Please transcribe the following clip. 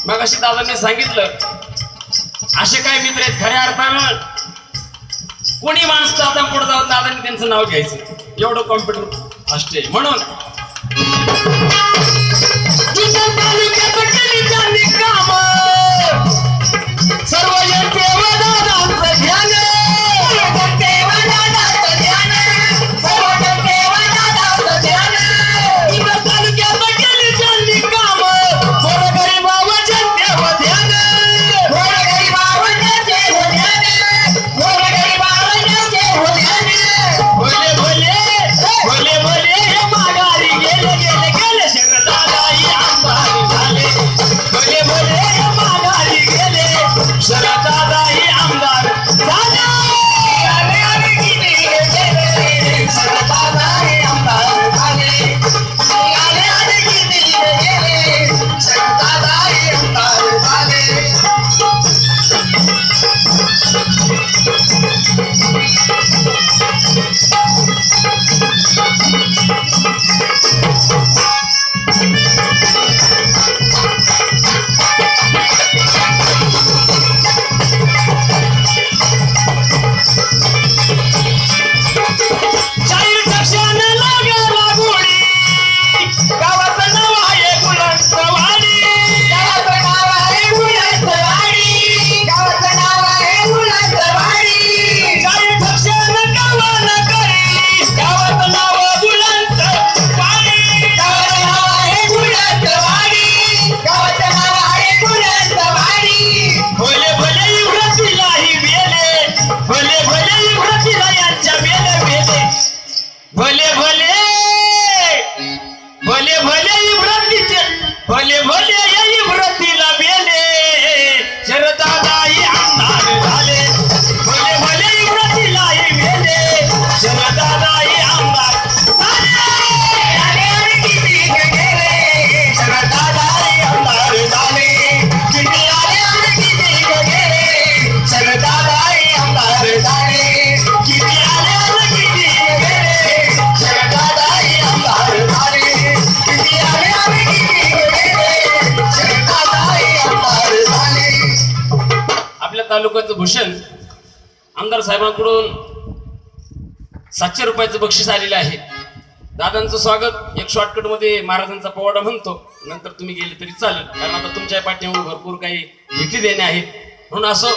मगाशी दादांनी सांगितलं असे काय मित्र आहेत खऱ्या अर्थानं कोणी माणूस दादा पुढे जाऊन दादांनी त्यांचं नाव घ्यायचं एवढं कॉम्प्युटर असते म्हणून सर्व तालुक्याचं भूषण आमदार साहेबांकडून 700 रुपयाचं बक्षीस आलेलं आहे. दादांचं स्वागत एक शॉर्टकट मध्ये महाराजांचा पोवाडा म्हणतो, नंतर तुम्ही गेले तरी चालेल, कारण आता तुमच्या पाठीमागे भरपूर काही भेटी देणे आहेत. म्हणून असं